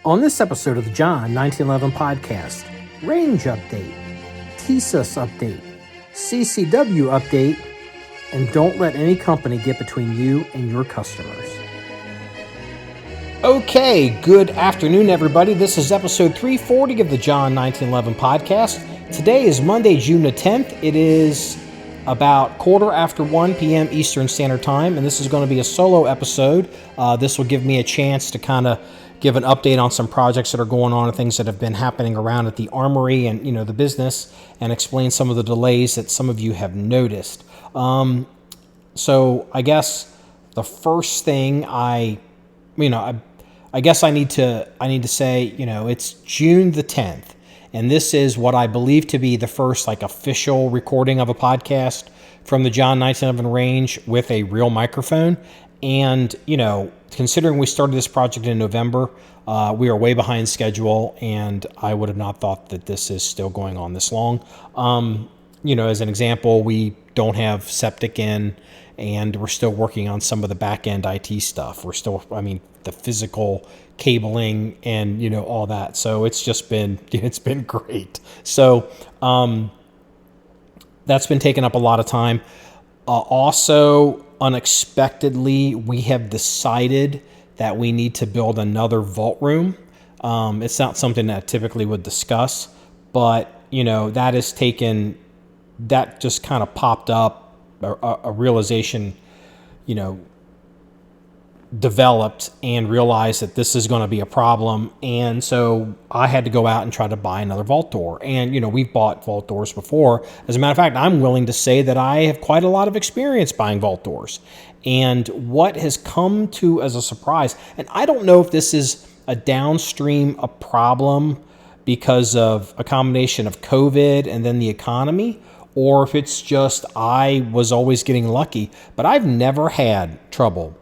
On this episode of the John 1911 podcast, range update, Tisas update, CCW update, and don't let any company get between you and your customers. Okay, good afternoon, everybody. This is episode 340 of the John 1911 podcast. Today is Monday, June the 10th. It is about 1:15 p.m. Eastern Standard Time, and this is going to be a solo episode. This will give me a chance to kind of give an update on some projects that are going on and things that have been happening around at the Armory and, the business, and explain some of the delays that some of you have noticed. So I guess the first thing I guess I need to say, it's June the 10th, and this is what I believe to be the first official recording of a podcast from the John 1911 range with a real microphone. And, considering we started this project in November, we are way behind schedule, and I would have not thought that this is still going on this long. As an example, we don't have septic in, and we're still working on some of the back-end IT stuff. We're still, the physical cabling and, all that. So it's just been, it's been great. So that's been taking up a lot of time. Also, unexpectedly, we have decided that we need to build another vault room. It's not something that I typically would discuss, but, that just kind of popped up, a realization, developed and realized that this is going to be a problem. And so I had to go out and try to buy another vault door. And, we've bought vault doors before. As a matter of fact, I'm willing to say that I have quite a lot of experience buying vault doors. And what has come to as a surprise, and I don't know if this is a downstream a problem because of a combination of COVID and then the economy, or if it's just I was always getting lucky, but I've never had trouble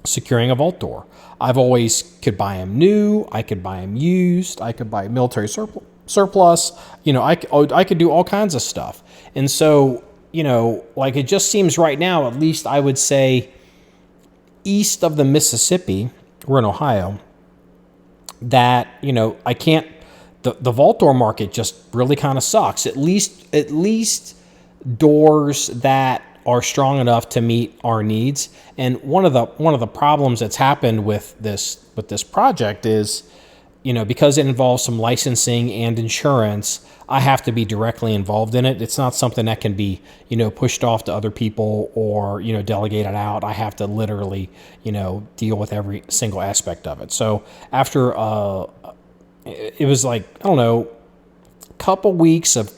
securing a vault door. I've always could buy them new, I could buy them used, I could buy military surplus, I could do all kinds of stuff. And so, it just seems right now, at least I would say east of the Mississippi, we're in Ohio, that, I can't, the vault door market just really kind of sucks. At least doors that are strong enough to meet our needs. And one of the problems that's happened with this project is, because it involves some licensing and insurance, I have to be directly involved in it. It's not something that can be, pushed off to other people or, delegated out. I have to literally, deal with every single aspect of it. So after, it was a couple weeks of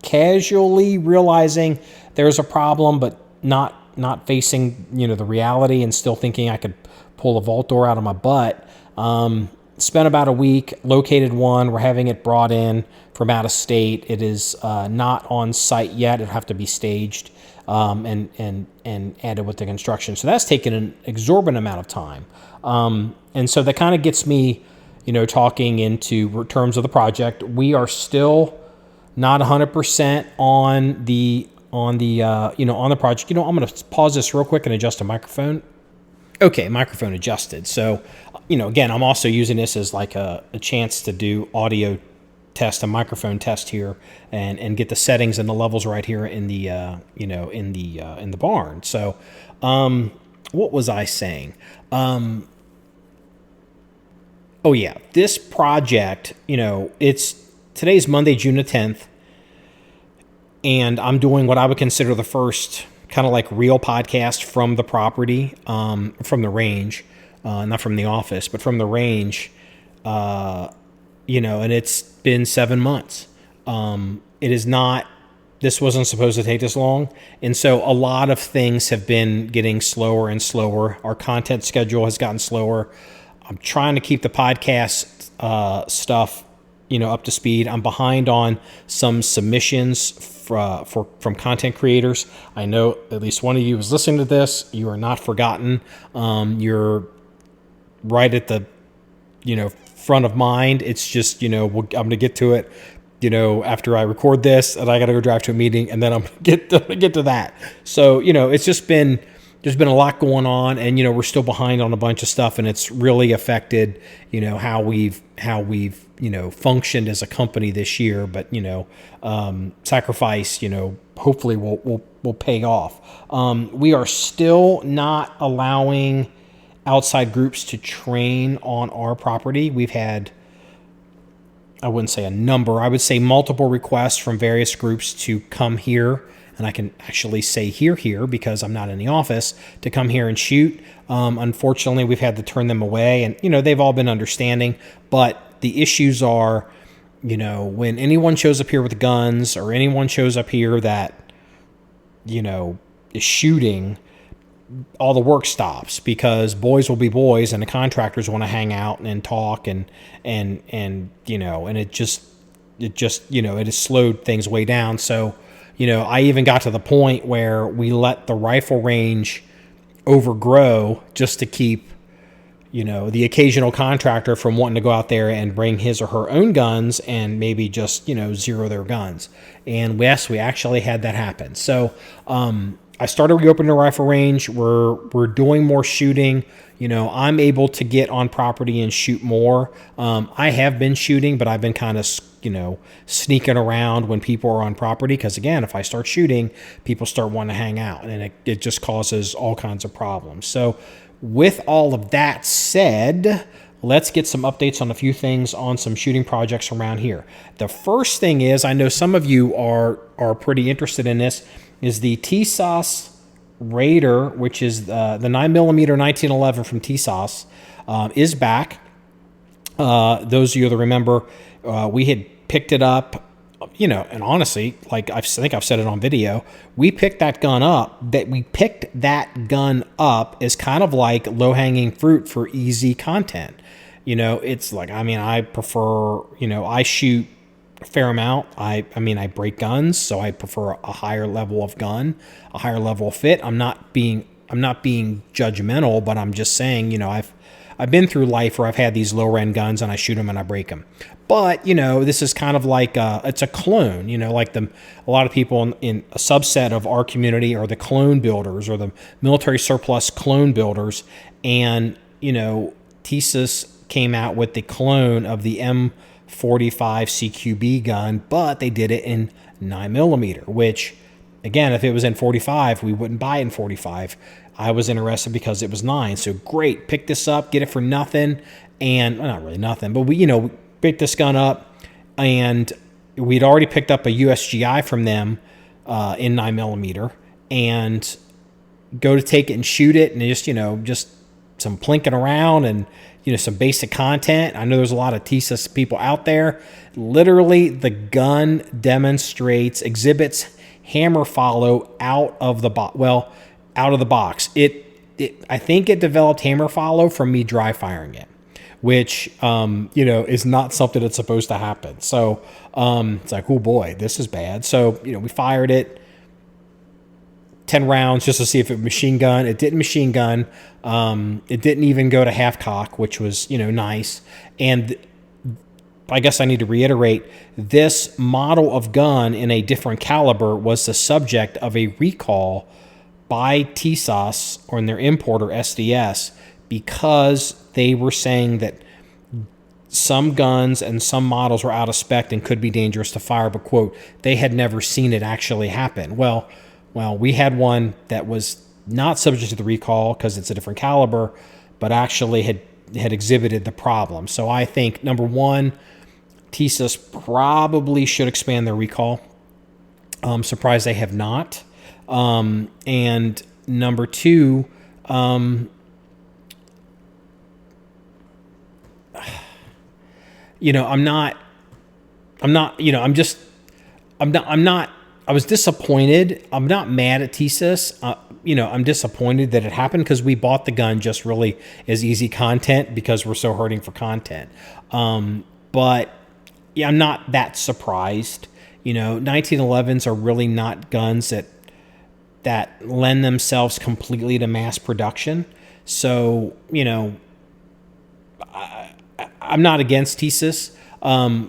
casually realizing there's a problem, but not facing, the reality and still thinking I could pull a vault door out of my butt. Spent about a week, located one. We're having it brought in from out of state. It is not on site yet. It'll have to be staged and added with the construction. So that's taken an exorbitant amount of time. And so that kind of gets me, talking into terms of the project. We are still not 100% on the project. I'm going to pause this real quick and adjust the microphone. Okay, microphone adjusted. So, again, I'm also using this as a chance to do audio test, a microphone test here, and get the settings and the levels right here in the in the barn. So, what was I saying? This project, today's Monday, June the 10th. And I'm doing what I would consider the first kind of real podcast from the property, from the range, not from the office, but from the range, and it's been 7 months. This wasn't supposed to take this long. And so a lot of things have been getting slower and slower. Our content schedule has gotten slower. I'm trying to keep the podcast stuff up to speed. I'm behind on some submissions from content creators. I know at least one of you is listening to this. You are not forgotten. You're right at the, front of mind. It's just, I'm going to get to it, after I record this, and I got to go drive to a meeting, and then I'm going to get to that. So, it's just been, there's been a lot going on, and we're still behind on a bunch of stuff, and it's really affected how we've functioned as a company this year. But sacrifice hopefully will pay off. We are still not allowing outside groups to train on our property. We've had, I wouldn't say a number, I would say multiple requests from various groups to come here, and I can actually say here because I'm not in the office, to come here and shoot. Unfortunately, we've had to turn them away, and they've all been understanding, but the issues are, when anyone shows up here with guns, or anyone shows up here that is shooting, all the work stops, because boys will be boys, and the contractors want to hang out and talk, and it just it has slowed things way down. So I even got to the point where we let the rifle range overgrow just to keep the occasional contractor from wanting to go out there and bring his or her own guns and maybe just zero their guns. And yes, we actually had that happen. So I started reopening the rifle range. We're doing more shooting. I'm able to get on property and shoot more. I have been shooting, but I've been kind of sneaking around when people are on property, because again, if I start shooting, people start wanting to hang out, and it just causes all kinds of problems. So with all of that said, let's get some updates on a few things on some shooting projects around here. The first thing is, I know some of you are pretty interested in this, is the Tisas Raider, which is the 9mm 1911 from Tisas, is back. Those of you that remember, we had picked it up, and honestly, like I think I've said it on video, we picked that gun up as kind of like low-hanging fruit for easy content. It's like, I prefer, I shoot a fair amount. I break guns, so I prefer a higher level of gun, a higher level of fit. I'm not being judgmental, but I'm just saying, I've been through life where I've had these lower end guns and I shoot them and I break them. But this is kind of like it's a clone. Like a lot of people in a subset of our community are the clone builders, or the military surplus clone builders, and Tisas came out with the clone of the M45 CQB gun, but they did it in 9mm, which, again, if it was in 45, we wouldn't buy it in 45. I was interested because it was 9. So great, pick this up, get it for nothing, and well, not really nothing, but we picked this gun up, and we'd already picked up a USGI from them in 9mm, and go to take it and shoot it, and just some plinking around and some basic content. I know there's a lot of Tisas people out there. Literally, the gun exhibits hammer follow out of the box. Well, out of the box. I think it developed hammer follow from me dry firing it, which is not something that's supposed to happen. So it's like, oh boy, this is bad. So we fired it 10 rounds just to see if it machine gun. It didn't machine gun. It didn't even go to half cock, which was nice. And I guess I need to reiterate, this model of gun in a different caliber was the subject of a recall by Tisas, or in their importer SDS, because they were saying that some guns and some models were out of spec and could be dangerous to fire, but quote, they had never seen it actually happen. Well, we had one that was not subject to the recall because it's a different caliber, but actually had exhibited the problem. So I think, number one, Tisas probably should expand their recall. I'm surprised they have not. And number two, I was disappointed. I'm not mad at Tisas. I'm disappointed that it happened, because we bought the gun just really as easy content because we're so hurting for content. But yeah, I'm not that surprised. 1911s are really not guns that lend themselves completely to mass production. So, I'm not against Tisas.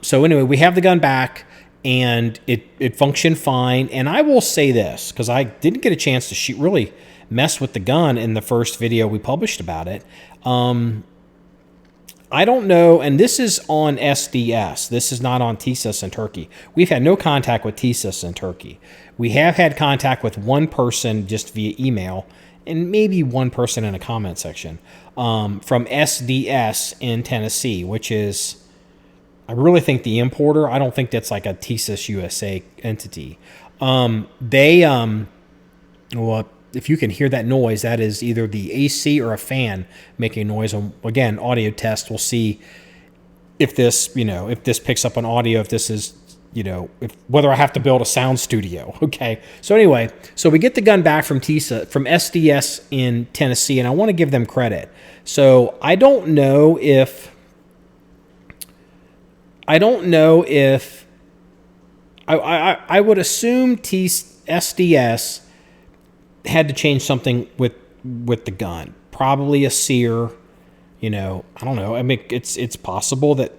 So anyway, we have the gun back, and it functioned fine. And I will say this, because I didn't get a chance to shoot, really mess with the gun in the first video we published about it. I don't know, and this is on SDS. This is not on Tisas in Turkey. We've had no contact with Tisas in Turkey. We have had contact with one person just via email, and maybe one person in a comment section, from SDS in Tennessee, which is, I really think, the importer. I don't think that's like a Tisas USA entity. Well, if you can hear that noise, that is either the AC or a fan making noise. And again, audio test, we'll see if this, if this picks up on audio, if this is, whether I have to build a sound studio. Okay. So anyway, so we get the gun back from SDS in Tennessee, and I want to give them credit. So I don't know if I would assume SDS had to change something with the gun, probably a sear, I don't know. I mean, it's possible that,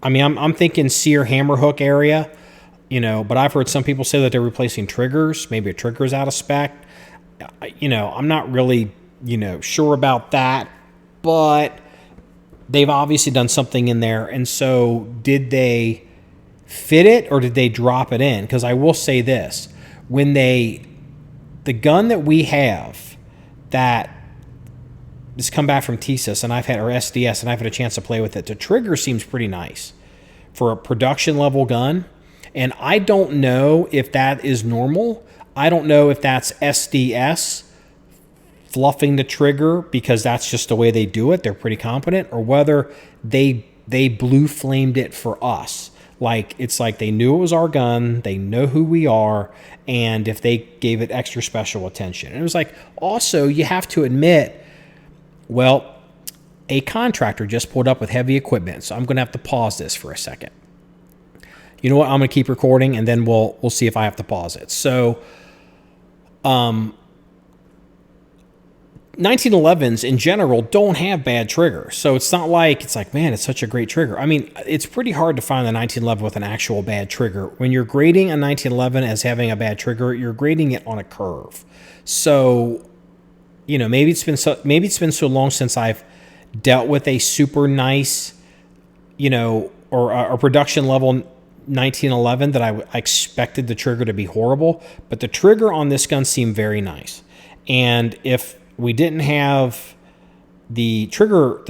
I'm thinking sear hammer hook area, but I've heard some people say that they're replacing triggers. Maybe a trigger is out of spec. I'm not really, sure about that, but they've obviously done something in there. And so did they fit it or did they drop it in? Because I will say this, when the gun that we have that has come back from Tisas and or SDS, and I've had a chance to play with it, the trigger seems pretty nice for a production level gun. And I don't know if that is normal. I don't know if that's SDS fluffing the trigger because that's just the way they do it. They're pretty competent, or whether they blue flamed it for us. Like, it's like they knew it was our gun, they know who we are, and if they gave it extra special attention. And it was like, also, you have to admit, well, a contractor just pulled up with heavy equipment, so I'm going to have to pause this for a second. You know what? I'm going to keep recording, and then we'll see if I have to pause it. So, 1911s in general don't have bad triggers. So it's not like, man, it's such a great trigger. I mean, it's pretty hard to find a 1911 with an actual bad trigger. When you're grading a 1911 as having a bad trigger, you're grading it on a curve. So, maybe it's been so long since I've dealt with a super nice, or a production level 1911 that I expected the trigger to be horrible. But the trigger on this gun seemed very nice. And if we didn't have the trigger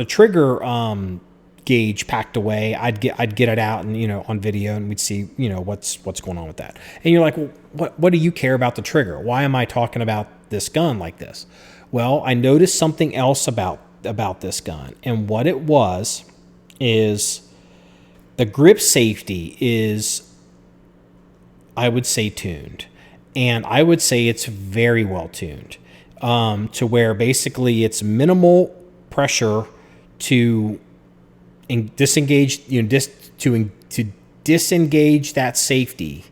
gauge packed away, I'd get it out and on video, and we'd see what's going on with that. And you're like, well, what do you care about the trigger? Why am I talking about this gun like this? Well, I noticed something else about this gun, and what it was is the grip safety is, I would say, tuned, and I would say it's very well tuned. To where basically it's minimal pressure to disengage, to disengage that safety,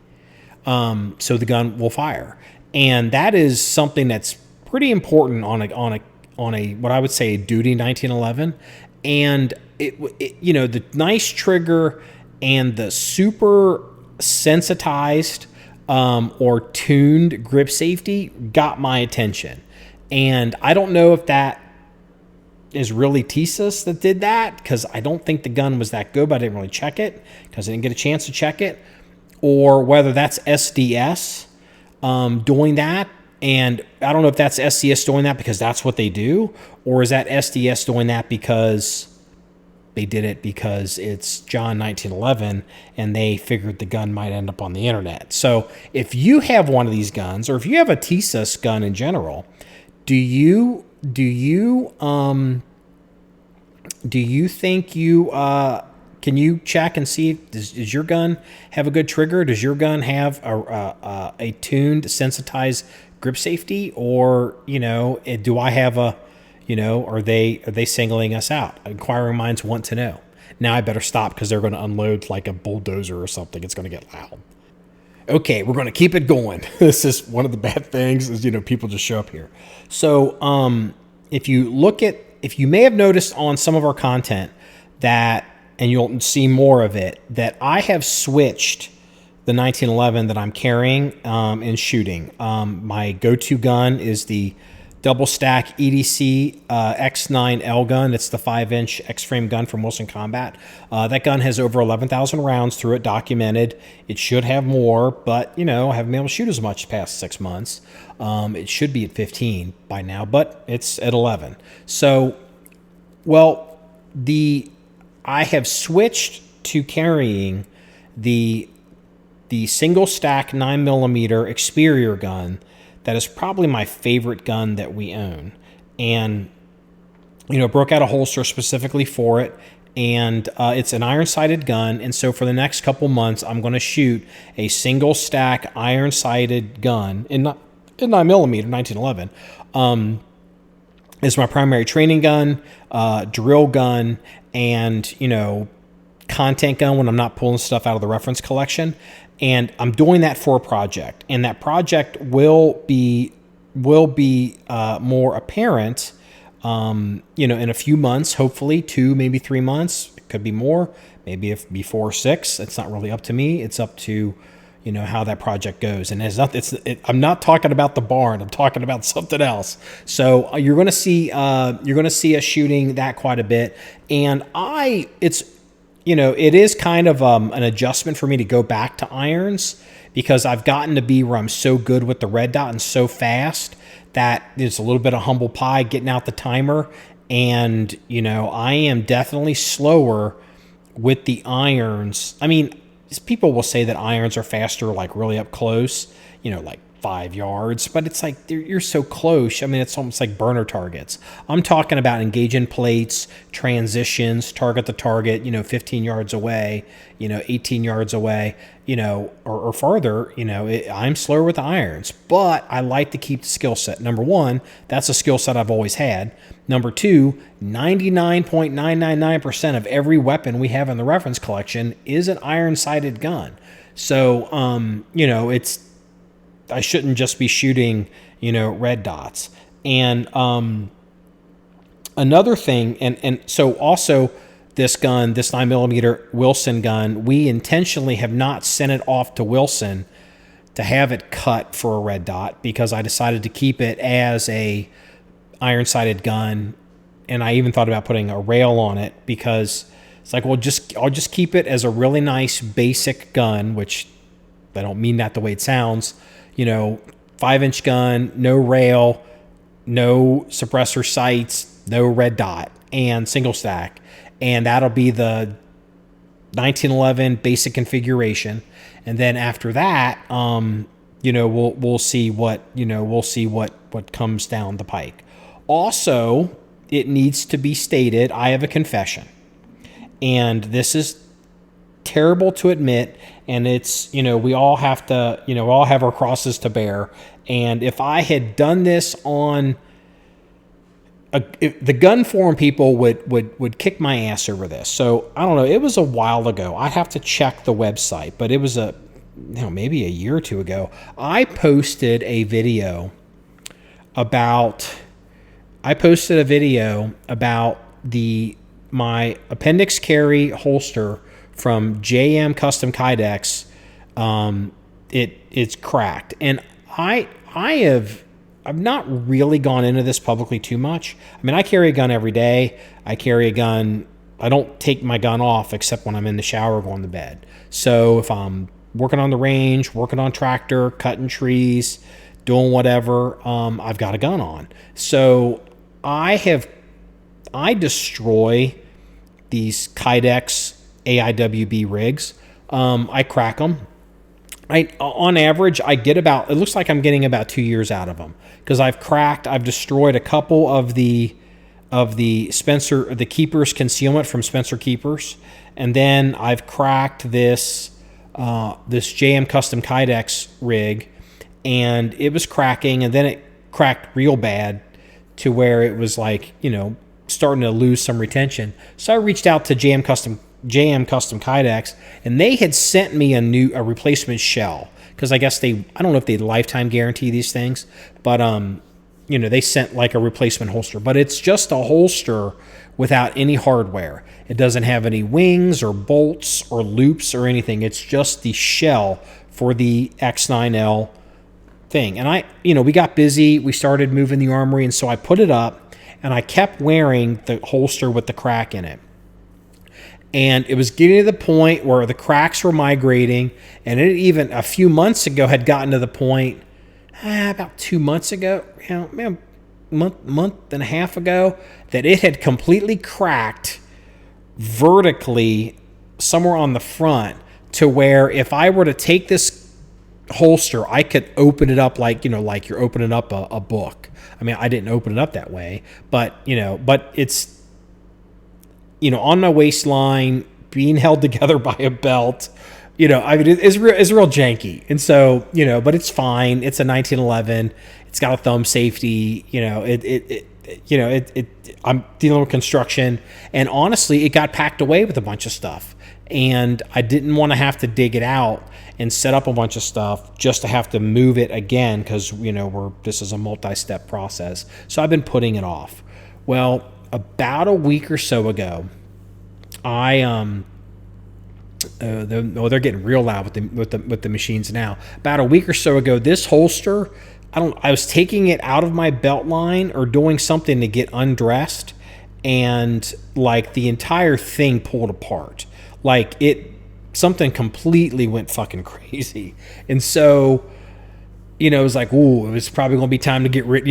so the gun will fire. And that is something that's pretty important on a what I would say a duty 1911. And the nice trigger and the super sensitized or tuned grip safety got my attention. And I don't know if that is really Tisas that did that, because I don't think the gun was that good, but I didn't really check it because I didn't get a chance to check it, or whether that's SDS doing that. And I don't know if that's SDS doing that because that's what they do, or is that SDS doing that because they did it because it's John 1911 and they figured the gun might end up on the internet. So if you have one of these guns, or if you have a Tisas gun in general, do you think can you check and see, does your gun have a good trigger? Does your gun have a tuned, sensitized grip safety, or do I have a, are they singling us out? Inquiring minds want to know. Now I better stop because they're going to unload like a bulldozer or something. It's going to get loud. Okay, we're going to keep it going. This is one of the bad things is, people just show up here. So if you may have noticed on some of our content that, and you'll see more of it, that I have switched the 1911 that I'm carrying and shooting. My go-to gun is the double stack EDC X9L gun. It's the 5-inch X-frame gun from Wilson Combat. That gun has over 11,000 rounds through it, documented. It should have more, but I haven't been able to shoot as much past 6 months. It should be at 15 by now, but it's at 11. So, well, I have switched to carrying the single stack 9mm Experior gun. That is probably my favorite gun that we own. And, broke out a holster specifically for it. And it's an iron-sighted gun. And so for the next couple months, I'm going to shoot a single stack iron-sighted gun in 9mm, 1911. It's my primary training gun, drill gun, and, content gun when I'm not pulling stuff out of the reference collection. And I'm doing that for a project, and that project will be more apparent, in a few months, hopefully 2, maybe 3 months. It could be more, maybe if before 6. It's not really up to me. It's up to, how that project goes. And I'm not talking about the barn. I'm talking about something else. So you're going to see us shooting that quite a bit. And it is kind of an adjustment for me to go back to irons, because I've gotten to be where I'm so good with the red dot and so fast that there's a little bit of humble pie getting out the timer. And, I am definitely slower with the irons. I mean, people will say that irons are faster, like really up close, like 5 yards, but it's like you're so close. I mean, it's almost like burner targets. I'm talking about engaging plates, transitions, target the target, 15 yards away, 18 yards away, or farther. I'm slower with the irons, but I like to keep the skill set. Number one, that's a skill set I've always had. Number two, 99.999% of every weapon we have in the reference collection is an iron-sighted gun. So, I shouldn't just be shooting, red dots. And another thing, and so also this gun, this 9mm Wilson gun, we intentionally have not sent it off to Wilson to have it cut for a red dot, because I decided to keep it as a iron-sighted gun. And I even thought about putting a rail on it, because it's like, well, I'll just keep it as a really nice basic gun, which I don't mean that the way it sounds. 5-inch gun, no rail, no suppressor sights, no red dot, and single stack. And that'll be the 1911 basic configuration. And then after that, we'll see what comes down the pike. Also, it needs to be stated, I have a confession. And this is terrible to admit, and it's, we all have to, we all have our crosses to bear. And if I had done this on the gun forum, people would kick my ass over this. So I don't know, it was a while ago. I have to check the website, but it was maybe a year or two ago. I posted a video about my appendix carry holster from JM Custom Kydex. It's cracked, and I've not really gone into this publicly too much. I mean, I carry a gun every day. I carry a gun. I don't take my gun off except when I'm in the shower going to bed. So if I'm working on the range, working on tractor, cutting trees, doing whatever, I've got a gun on. So I destroy these Kydex AIWB rigs. I crack them. On average, I get about, it looks like I'm getting about 2 years out of them, because I've destroyed a couple of the Keepers concealment from Spencer Keepers, and then I've cracked this JM Custom Kydex rig, and it was cracking, and then it cracked real bad to where it was like, starting to lose some retention. So I reached out to JM Custom Kydex, and they had sent me a replacement shell, because I guess I don't know if they lifetime guarantee these things, but they sent like a replacement holster, but it's just a holster without any hardware. It doesn't have any wings or bolts or loops or anything. It's just the shell for the X9L thing. And we got busy. We started moving the armory, and so I put it up, and I kept wearing the holster with the crack in it. And it was getting to the point where the cracks were migrating, and it even a few months ago had gotten to the point, about 2 months ago, month and a half ago, that it had completely cracked vertically somewhere on the front, to where if I were to take this holster, I could open it up like you're opening up a book. I mean, I didn't open it up that way, but it's on my waistline, being held together by a belt. It's real janky. And so, but it's fine. It's a 1911. It's got a thumb safety. I'm dealing with construction, and honestly, it got packed away with a bunch of stuff, and I didn't want to have to dig it out and set up a bunch of stuff just to have to move it again, because this is a multi-step process. So I've been putting it off. Well, about a week or so ago, they're getting real loud with the machines now. About a week or so ago, this holster, I was taking it out of my belt line or doing something to get undressed, and like the entire thing pulled apart. Like something completely went fucking crazy. And so, it was like, ooh, it's probably going to be time to get rid,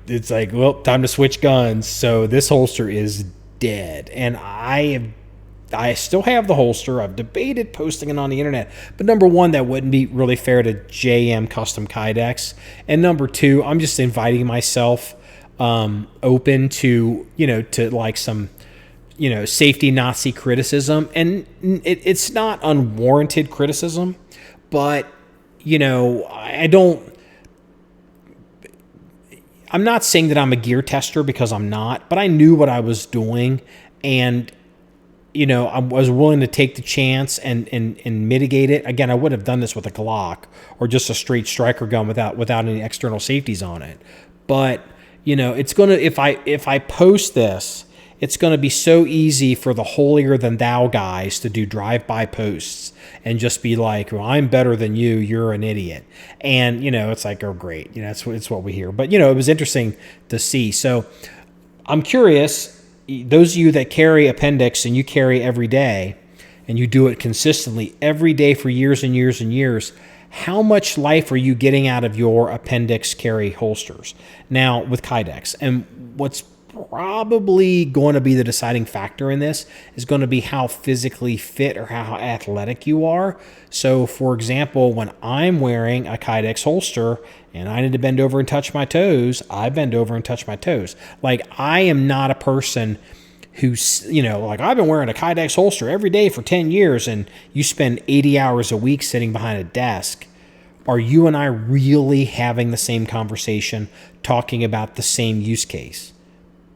it's like, well, time to switch guns. So this holster is dead. And I still have the holster. I've debated posting it on the internet. But number one, that wouldn't be really fair to JM Custom Kydex. And number two, I'm just inviting myself open to, to like some, safety Nazi criticism. And it's not unwarranted criticism, but, I'm not saying that I'm a gear tester, because I'm not, but I knew what I was doing, and I was willing to take the chance and mitigate it. Again, I would have done this with a Glock or just a straight striker gun without any external safeties on it. But it's gonna, if I post this, it's gonna be so easy for the holier than thou guys to do drive-by posts and just be like, well, I'm better than you, you're an idiot. And it's like, oh great, it's what we hear. But it was interesting to see. So I'm curious, those of you that carry appendix and you carry every day, and you do it consistently every day for years and years and years, how much life are you getting out of your appendix carry holsters now with Kydex? And what's probably going to be the deciding factor in this is going to be how physically fit or how athletic you are. So for example, when I'm wearing a Kydex holster and I need to bend over and touch my toes, I bend over and touch my toes. Like, I am not a person who's, like, I've been wearing a Kydex holster every day for 10 years, and you spend 80 hours a week sitting behind a desk. Are you and I really having the same conversation, talking about the same use case?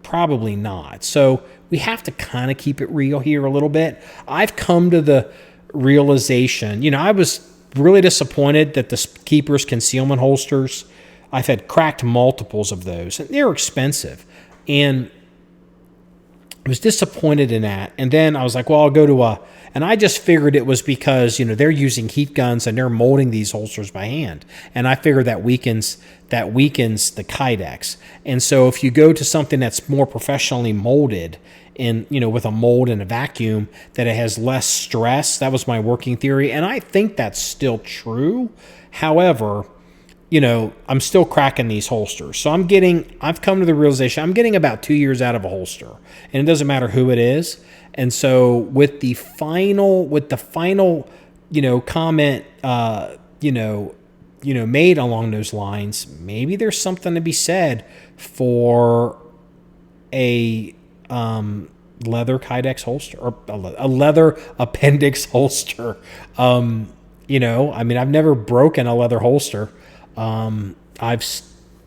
Probably not. So we have to kind of keep it real here a little bit. I've come to the realization, I was really disappointed that the Keepers concealment holsters, I've had cracked multiples of those, and they're expensive. And I was disappointed in that. And then I was like, well, I'll go to and I just figured it was because, they're using heat guns and they're molding these holsters by hand. And I figured that weakens the Kydex. And so if you go to something that's more professionally molded in, with a mold and a vacuum, that it has less stress. That was my working theory. And I think that's still true. However, I'm still cracking these holsters. So I've come to the realization I'm getting about 2 years out of a holster, and it doesn't matter who it is. And so with the final, comment, made along those lines, maybe there's something to be said for a leather Kydex holster, or a leather appendix holster. I've never broken a leather holster. I've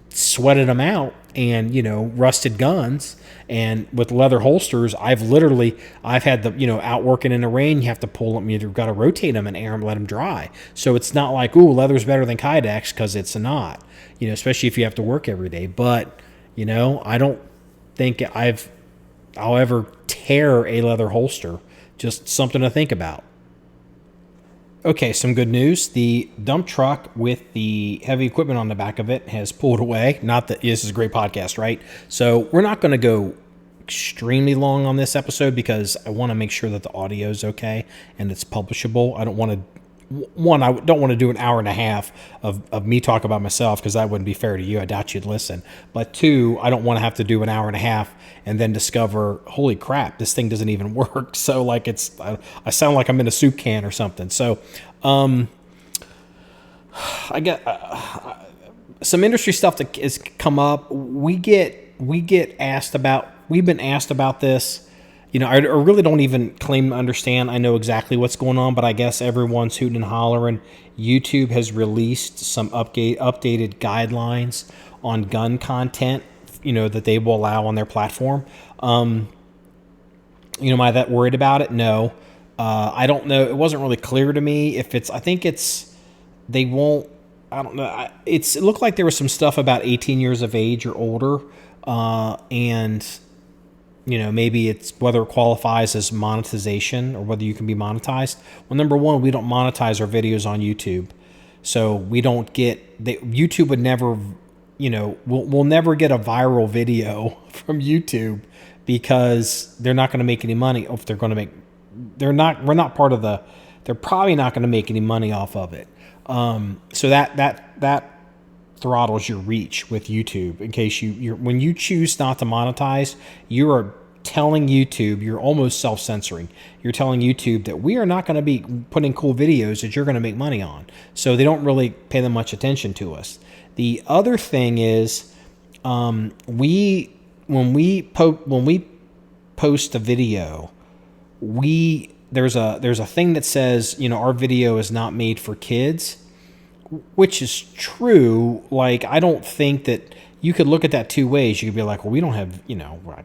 sweated them out, and rusted guns. And with leather holsters, I've had the out working in the rain. You have to pull them. You've got to rotate them and air them, let them dry. So it's not like, ooh, leather's better than Kydex, because it's not. Especially if you have to work every day. But I don't think I'll ever tear a leather holster. Just something to think about. Okay, some good news. The dump truck with the heavy equipment on the back of it has pulled away. Not that this is a great podcast, right? So we're not going to go extremely long on this episode, because I want to make sure that the audio is okay and it's publishable. I don't want to I don't want to do an hour and a half of me talk about myself, because that wouldn't be fair to you. I doubt you'd listen. But two, I don't want to have to do an hour and a half and then discover, holy crap, this thing doesn't even work. So like I sound like I'm in a soup can or something. So I get some industry stuff that has come up. We've been asked about this. I really don't even claim to understand. I know exactly what's going on, but I guess everyone's hooting and hollering. YouTube has released some updated guidelines on gun content, that they will allow on their platform. Am I that worried about it? No. I don't know. It wasn't really clear to me if they won't. I don't know. It looked like there was some stuff about 18 years of age or older, and maybe it's whether it qualifies as monetization or whether you can be monetized. Well, number one, we don't monetize our videos on YouTube. So we don't get, YouTube would never, we'll never get a viral video from YouTube, because they're not going to make any money. If they're going to make, we're not part of they're probably not going to make any money off of it. So that throttles your reach with YouTube. In case when you choose not to monetize, you are telling YouTube, you're almost self-censoring. You're telling YouTube that we are not going to be putting cool videos that you're going to make money on. So they don't really pay that much attention to us. The other thing is, when we post a video, there's a thing that says, our video is not made for kids, which is true. Like, I don't think that you could look at that two ways. You could be like, well, we don't have,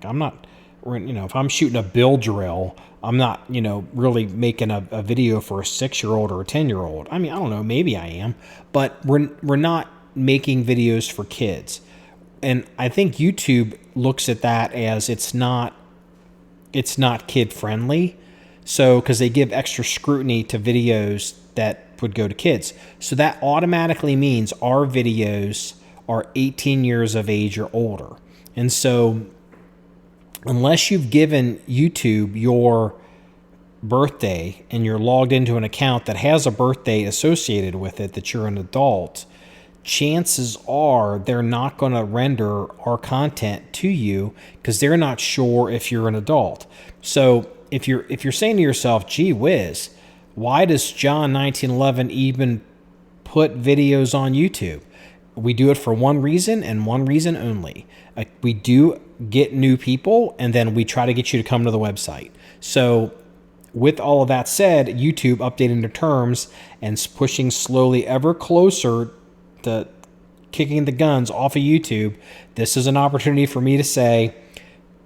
I'm not, if I'm shooting a bill drill, I'm not, really making a video for a 6-year-old or a 10-year-old. I mean, I don't know, maybe I am, but we're not making videos for kids. And I think YouTube looks at that as it's not kid friendly. So, because they give extra scrutiny to videos that would go to kids. So that automatically means our videos are 18 years of age or older. And so unless you've given YouTube your birthday and you're logged into an account that has a birthday associated with it, that you're an adult, chances are they're not going to render our content to you, because they're not sure if you're an adult. So if you're saying to yourself, gee whiz, why does John 1911 even put videos on YouTube? We do it for one reason and one reason only. We do get new people, and then we try to get you to come to the website. So with all of that said, YouTube updating their terms and pushing slowly ever closer to kicking the guns off of YouTube, this is an opportunity for me to say,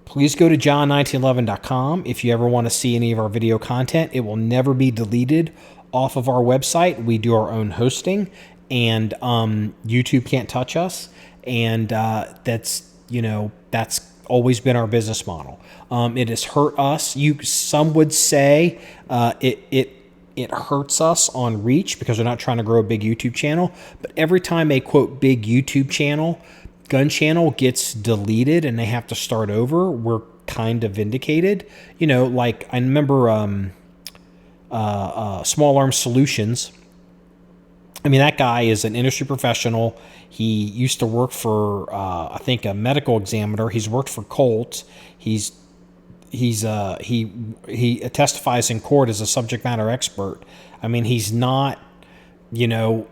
please go to john1911.com if you ever want to see any of our video content. It will never be deleted off of our website. We do our own hosting, and YouTube can't touch us. And that's always been our business model. It has hurt us. Some would say it hurts us on reach, because we're not trying to grow a big YouTube channel. But every time a quote big YouTube channel, gun channel, gets deleted and they have to start over, we're kind of vindicated. Like I remember Small Arms Solutions. I mean, that guy is an industry professional. He used to work for, I think, a medical examiner. He's worked for Colt. He testifies in court as a subject matter expert. I mean, he's not,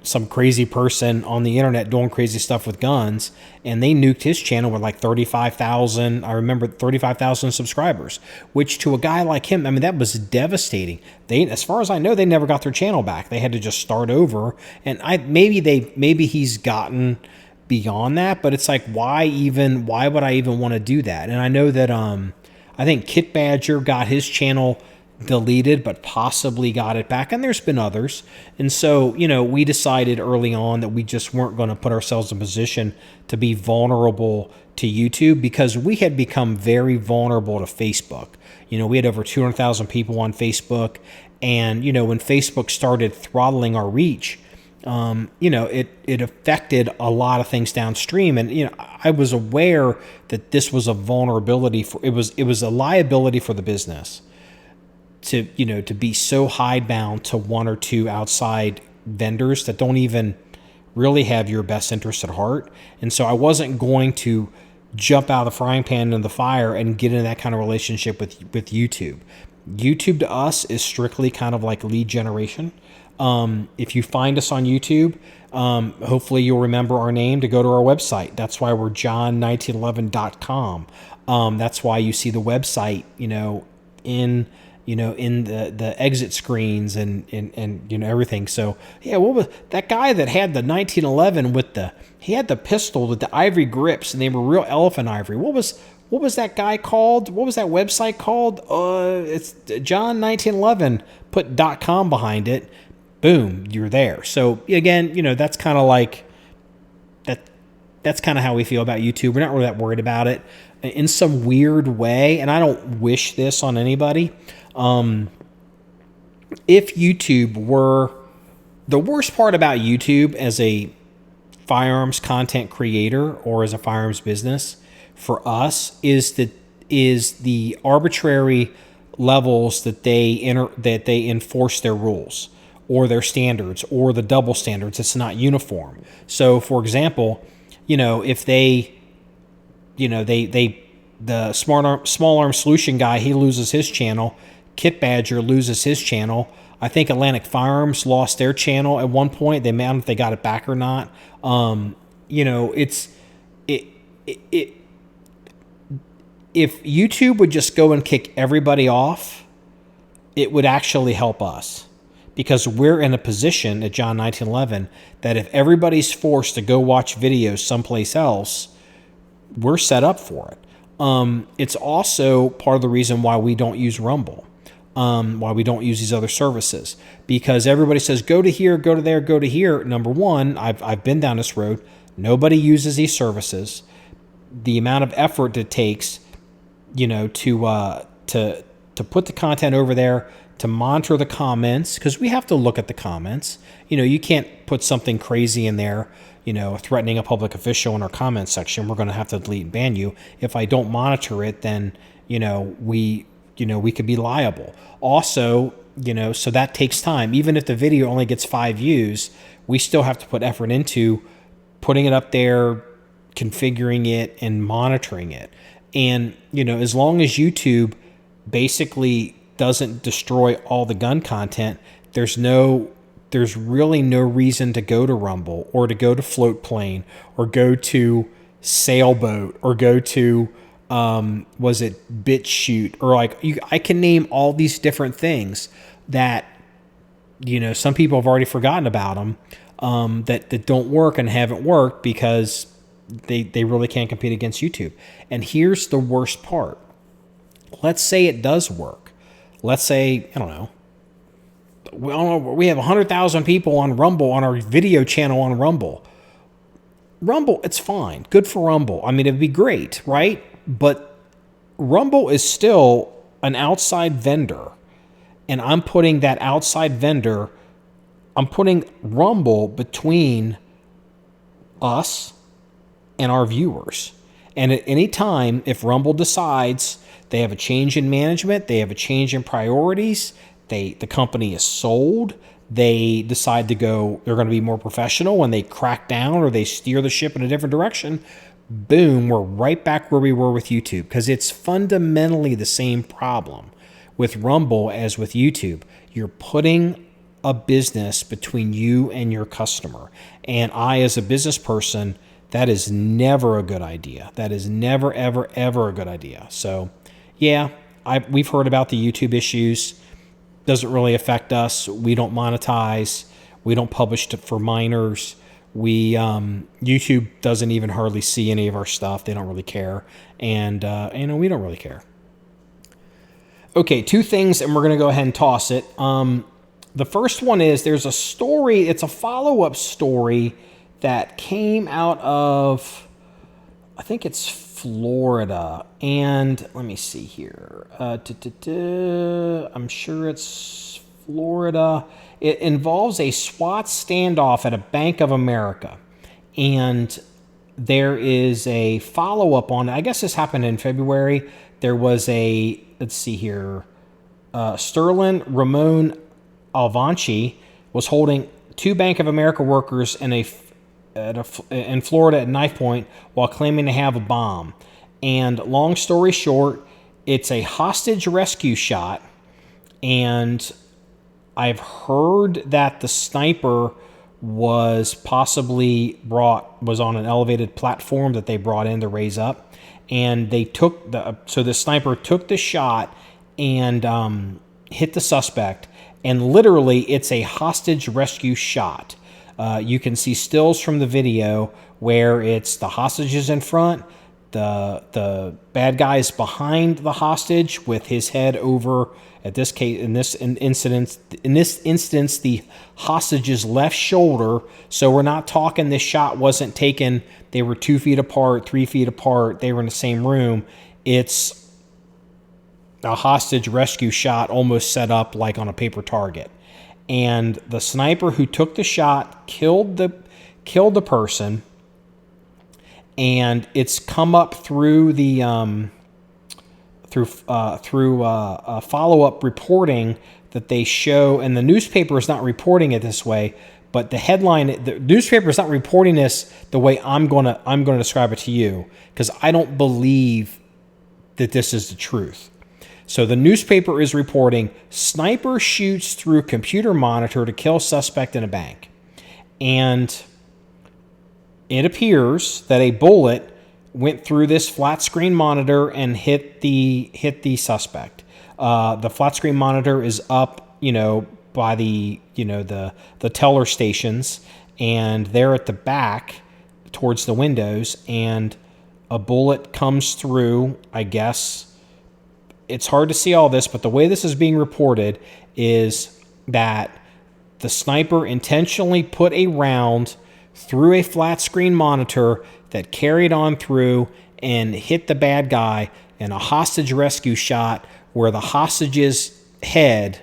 some crazy person on the internet doing crazy stuff with guns. And they nuked his channel with like 35,000. I remember 35,000 subscribers, which to a guy like him, I mean, that was devastating. As far as I know, they never got their channel back. They had to just start over. And maybe he's gotten beyond that, but it's like, why would I even want to do that? And I know that I think Kit Badger got his channel deleted, but possibly got it back, and there's been others. And so, we decided early on that we just weren't going to put ourselves in a position to be vulnerable to YouTube, because we had become very vulnerable to Facebook. We had over 200,000 people on Facebook, and when Facebook started throttling our reach, it affected a lot of things downstream. And I was aware that this was a vulnerability it was a liability for the business to be so hidebound to one or two outside vendors that don't even really have your best interest at heart. And so I wasn't going to jump out of the frying pan into the fire and get into that kind of relationship with YouTube. YouTube to us is strictly kind of like lead generation. If you find us on YouTube, hopefully you'll remember our name to go to our website. That's why we're john1911.com. That's why you see the website, in the exit screens and everything. So yeah, what was that guy that had the 1911 he had the pistol with the ivory grips, and they were real elephant ivory. What was that guy called? What was that website called? It's John 1911. Put .com behind it. Boom, you're there. So again, that's kind of like that. That's kind of how we feel about YouTube. We're not really that worried about it in some weird way, and I don't wish this on anybody. If YouTube were the worst part about YouTube as a firearms content creator or as a firearms business for us is the arbitrary levels that they enforce their rules or their standards or the double standards. It's not uniform. So for example, if the small arm solution guy, he loses his channel, Kit Badger loses his channel. I think Atlantic Firearms lost their channel at one point. They may, I don't know if they got it back or not. If YouTube would just go and kick everybody off, it would actually help us, because we're in a position at John 1911 that if everybody's forced to go watch videos someplace else, we're set up for it. It's also part of the reason why we don't use Rumble, why we don't use these other services, because everybody says, go to here, go to there, go to here. Number one, I've been down this road. Nobody uses these services. The amount of effort it takes, to put the content over there, to monitor the comments, because we have to look at the comments. You can't put something crazy in there, threatening a public official in our comment section. We're going to have to delete and ban you. If I don't monitor it, then, we could be liable. Also, so that takes time. Even if the video only gets 5 views, we still have to put effort into putting it up there, configuring it, and monitoring it. And, as long as YouTube basically doesn't destroy all the gun content, there's really no reason to go to Rumble or to go to Float Plane or go to Sailboat or go to was it BitChute, or I can name all these different things that some people have already forgotten about them, that don't work and haven't worked because they really can't compete against YouTube. And here's the worst part. Let's say it does work. Let's say, I don't know, we have 100,000 people on Rumble, on our video channel on Rumble. Rumble, it's fine. Good for Rumble. I mean, it'd be great, right? But Rumble is still an outside vendor. And I'm putting that outside vendor, I'm putting Rumble between us and our viewers. And at any time, if Rumble decides they have a change in management, they have a change in priorities, the company is sold, they decide to go, they're going to be more professional, when they crack down or they steer the ship in a different direction, boom, we're right back where we were with YouTube, because it's fundamentally the same problem with Rumble as with YouTube. You're putting a business between you and your customer. And I, as a business person, that is never a good idea. That is never, ever, ever a good idea. So, yeah, we've heard about the YouTube issues. Doesn't really affect us. We don't monetize. We don't publish for minors. We YouTube doesn't even hardly see any of our stuff. They don't really care, and we don't really care. Okay, 2 things, and we're going to go ahead and toss it. The first one is there's a story. It's a follow-up story that came out of, I think it's Florida. And let me see here. I'm sure it's Florida. It involves a SWAT standoff at a Bank of America. And there is a follow-up on it. I guess this happened in February. There was a, let's see here, Sterling Ramon Alvanchi was holding 2 Bank of America workers in Florida at knife point while claiming to have a bomb. And long story short, it's a hostage rescue shot. And I've heard that the sniper was possibly was on an elevated platform that they brought in to raise up. And they took so the sniper took the shot and hit the suspect. And literally, it's a hostage rescue shot. You can see stills from the video where it's the hostages in front, the bad guy is behind the hostage with his head over. In this instance, the hostage's left shoulder. So we're not talking this shot wasn't taken. They were 2 feet apart, 3 feet apart. They were in the same room. It's a hostage rescue shot almost set up like on a paper target. And the sniper who took the shot killed the person, and it's come up through the follow-up reporting that they show, and the newspaper is not reporting it this way, but the newspaper is not reporting this the way I'm going to describe it to you, because I don't believe that this is the truth. So the newspaper is reporting sniper shoots through computer monitor to kill suspect in a bank. And it appears that a bullet went through this flat screen monitor and hit the suspect. The flat screen monitor is up, by the teller stations, and they're at the back towards the windows, and a bullet comes through, I guess. It's hard to see all this, but the way this is being reported is that the sniper intentionally put a round through a flat screen monitor that carried on through and hit the bad guy in a hostage rescue shot where the hostage's head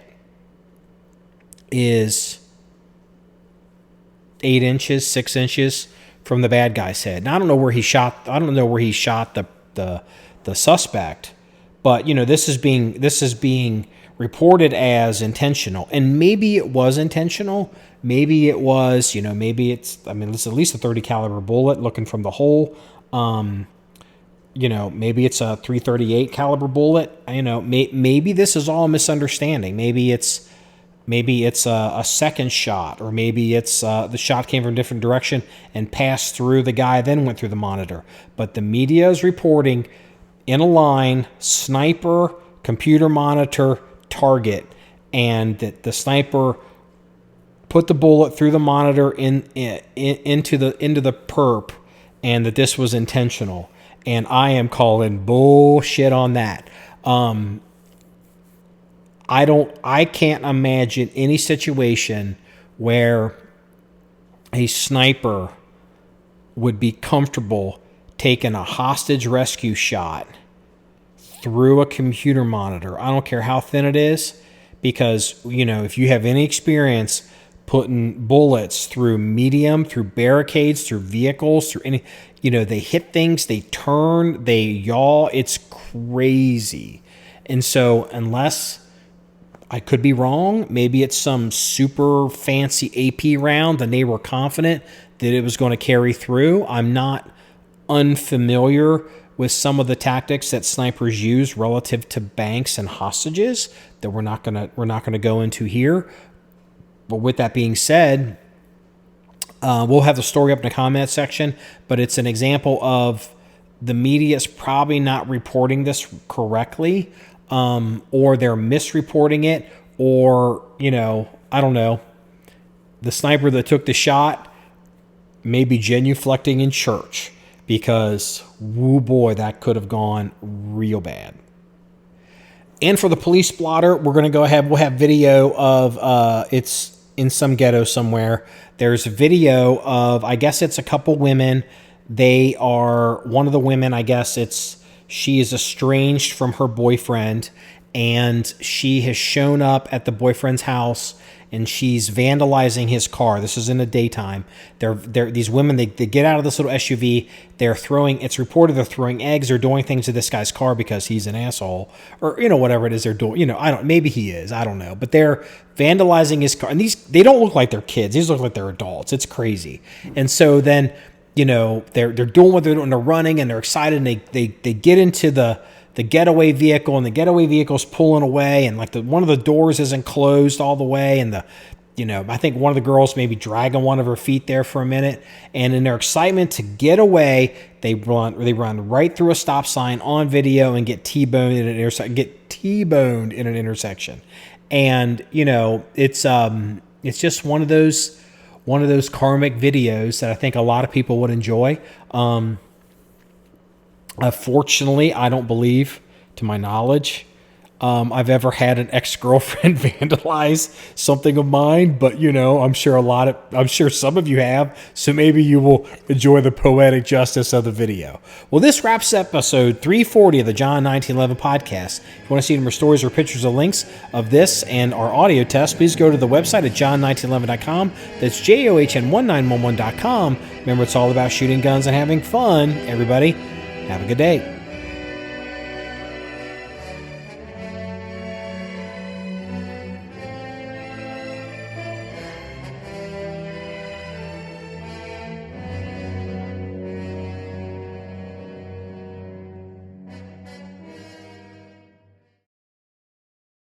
is 8 inches, 6 inches from the bad guy's head. And I don't know where he shot the suspect. But, this is being reported as intentional. And maybe it was intentional. Maybe it was, maybe it's at least a 30 caliber bullet looking from the hole. Maybe it's a 338 caliber bullet. Maybe this is all a misunderstanding. Maybe it's a second shot, or maybe it's the shot came from a different direction and passed through the guy, then went through the monitor. But the media is reporting in a line, sniper, computer monitor, target, and that the sniper put the bullet through the monitor into the perp, and that this was intentional. And I am calling bullshit on that. I can't imagine any situation where a sniper would be comfortable taking a hostage rescue shot through a computer monitor. I don't care how thin it is, because, if you have any experience putting bullets through medium, through barricades, through vehicles, through any, they hit things, they turn, they yaw. It's crazy. And so unless, I could be wrong, maybe it's some super fancy AP round and they were confident that it was going to carry through. I'm not unfamiliar with some of the tactics that snipers use relative to banks and hostages that we're not gonna go into here. But with that being said, we'll have the story up in the comment section. But it's an example of the media is probably not reporting this correctly, or they're misreporting it, or I don't know. The sniper that took the shot maybe genuflecting in church, because, woo boy, that could have gone real bad. And for the police blotter, we're going to go ahead. We'll have video of, it's in some ghetto somewhere. There's a video of, I guess it's a couple women. They are, one of the women, I guess she is estranged from her boyfriend, and she has shown up at the boyfriend's house, and she's vandalizing his car. This is in the daytime. These women, they get out of this little SUV. It's reported they're throwing eggs or doing things to this guy's car because he's an asshole, or, whatever it is they're doing. Maybe he is, I don't know. But they're vandalizing his car. And they don't look like they're kids. These look like they're adults. It's crazy. And so then, they're doing what they're doing. They're running and they're excited, and they get into the getaway vehicle, and the getaway vehicle's pulling away, and one of the doors isn't closed all the way, and I think one of the girls maybe dragging one of her feet there for a minute, and in their excitement to get away, they run right through a stop sign on video and get T-boned in an intersection. And it's just one of those karmic videos that I think a lot of people would enjoy. Fortunately, I don't believe, to my knowledge, I've ever had an ex-girlfriend vandalize something of mine, but I'm sure some of you have, so maybe you will enjoy the poetic justice of the video. Well, this wraps episode 340 of the John 1911 podcast. If you want to see more stories or pictures or links of this and our audio test, please go to the website at john1911.com. That's JOHN1911.com. Remember, it's all about shooting guns and having fun. Everybody, have a good day.